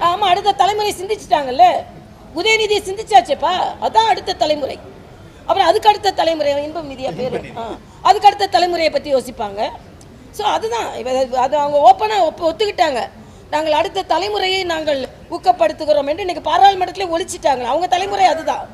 ஆமா, அடுத்த தலைமுறை சிந்திச்சிட்டாங்கல்ல. உதயநிதியை சிந்திச்சாச்சேப்பா, அதான் அடுத்த தலைமுறை. அப்புறம் அதுக்கு அடுத்த தலைமுறை இன்பம் நிதியா பேரு, அதுக்கு அடுத்த தலைமுறையை பற்றி யோசிப்பாங்க. ஸோ அதுதான் அது அவங்க ஓப்பனாக ஒத்துக்கிட்டாங்க. நாங்கள் அடுத்த தலைமுறையை நாங்கள் ஊக்கப்படுத்துகிறோம் என்று இன்னைக்கு பாராளுமன்றத்திலே ஒழிச்சிட்டாங்க. அவங்க தலைமுறை அதுதான்.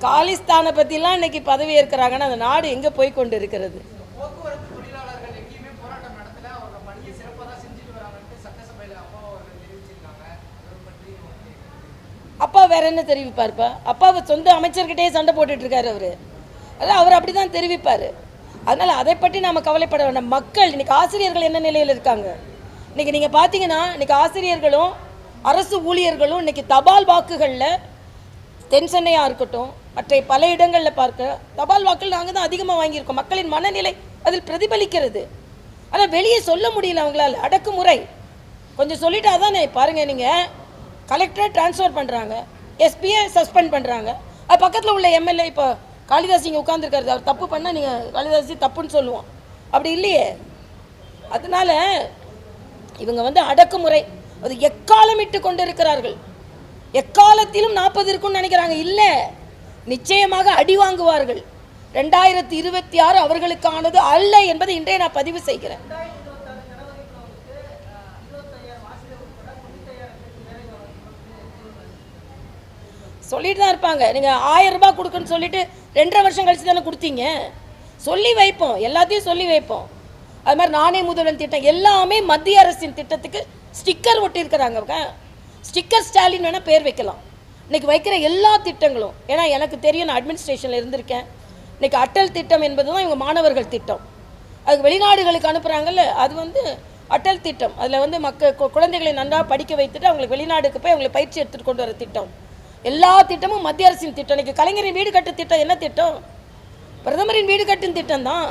காலிஸ்தானை பற்றிலாம் இன்னைக்கு பதவி ஏற்கிறாங்கன்னா அந்த நாடு எங்கே போய் கொண்டு இருக்கிறது? அப்பா வேற என்ன தெரிவிப்பார்ப்பா? அப்பாவை சொந்த அமைச்சர்கிட்டே சண்டை போட்டுட்டு இருக்காரு அவரு. அதான் அவர் அப்படிதான் தெரிவிப்பார். அதனால அதை பற்றி நாம கவலைப்பட வேண்டாம். மக்கள் இன்னைக்கு ஆசிரியர்கள் என்ன நிலையில் இருக்காங்க? இன்னைக்கு நீங்கள் பார்த்தீங்கன்னா இன்னைக்கு ஆசிரியர்களும் அரசு ஊழியர்களும் இன்னைக்கு தபால் வாக்குகளில் தென் சென்னையாக இருக்கட்டும் மற்ற பல இடங்களில் பார்க்க தபால் வாக்குகள் நாங்கள் தான் அதிகமாக வாங்கியிருக்கோம். மக்களின் மனநிலை அதில் பிரதிபலிக்கிறது. ஆனால் வெளியே சொல்ல முடியல அவங்களால. அடக்குமுறை கொஞ்சம் சொல்லிட்டா தானே. பாருங்கள், நீங்கள் கலெக்டரை டிரான்ஸ்ஃபர் பண்ணுறாங்க, எஸ்பியை சஸ்பெண்ட் பண்ணுறாங்க. அது பக்கத்தில் உள்ள எம்எல்ஏ இப்போ காளிதாஸ் இங்கே உட்காந்துருக்காரு, அவர் தப்பு பண்ணால் நீங்கள் காளிதாசி தப்புன்னு சொல்லுவோம். அப்படி இல்லையே. அதனால இவங்க அடக்குமுறை அது எக்காலமிட்டு கொண்டு இருக்கிறார்கள். எக்காலத்திலும் 40 இருக்குன்னு நினைக்கிறாங்க. இல்லை, நிச்சயமாக அடி வாங்குவார்கள். 2026 அவர்களுக்கானது அல்ல என்பதை இன்றைய நான் பதிவு செய்கிறேன். சொல்லிட்டு தான் இருப்பாங்க. நீங்கள் 1000 ரூபாய் கொடுக்குன்னு சொல்லிட்டு 2.5 வருஷம் கழிச்சு தானே கொடுத்தீங்க. சொல்லி வைப்போம், எல்லாத்தையும் சொல்லி வைப்போம். அது மாதிரி நானே முதல்வன் திட்டம் எல்லாமே மத்திய அரசின் திட்டத்துக்கு ஸ்டிக்கர் ஒட்டியிருக்கிறாங்க. ஸ்டிக்கர் ஸ்டாலின் வேணால் பேர் வைக்கலாம். இன்றைக்கி வைக்கிற எல்லா திட்டங்களும், ஏன்னா எனக்கு தெரியும், நான் அட்மினிஸ்ட்ரேஷனில் இருந்திருக்கேன். இன்றைக்கி அட்டல் திட்டம் என்பது தான் இவங்க மாணவர்கள் திட்டம். அதுக்கு வெளிநாடுகளுக்கு அனுப்புகிறாங்கல்ல, அது அட்டல் திட்டம். அதில் குழந்தைகளை நன்றாக படிக்க வைத்துட்டு அவங்களுக்கு வெளிநாடுக்கு போய் அவங்களை பயிற்சி எடுத்துகிட்டு கொண்டு வர திட்டம். எல்லா திட்டமும் மத்திய அரசின் திட்டம். இன்றைக்கி கலைஞரின் வீடு கட்டு திட்டம் என்ன திட்டம்? பிரதமரின் வீடு கட்டும் திட்டம் தான்.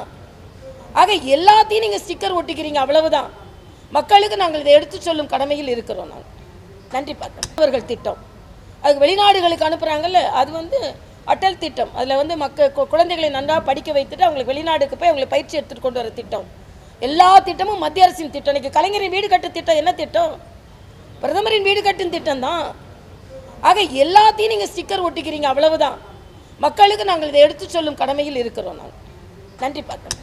ஆக எல்லாத்தையும் நீங்கள் ஸ்டிக்கர் ஒட்டிக்கிறீங்க, அவ்வளவுதான். மக்களுக்கு நாங்கள் இதை எடுத்து சொல்லும் கடமையில் இருக்கிறோம். நாங்கள் நன்றி பார்த்தோம். அவர்கள் திட்டம் அதுக்கு வெளிநாடுகளுக்கு அனுப்புகிறாங்கல்ல, அது அட்டல் திட்டம். அதில் குழந்தைகளை நன்றாக படிக்க வைத்துட்டு அவங்களுக்கு வெளிநாடுக்கு போய் அவங்களை பயிற்சி எடுத்துகிட்டு கொண்டு வர திட்டம். எல்லா திட்டமும் மத்திய அரசின் திட்டம். இன்றைக்கி கலைஞரின் வீடு கட்டு திட்டம் என்ன திட்டம்? பிரதமரின் வீடு கட்டும் திட்டம் தான். ஆக எல்லாத்தையும் நீங்கள் ஸ்டிக்கர் ஒட்டிக்கிறீங்க, அவ்வளவுதான். மக்களுக்கு நாங்கள் இதை எடுத்து சொல்லும் கடமையில் இருக்கிறோம். நாங்கள் நன்றி பார்த்தோம்.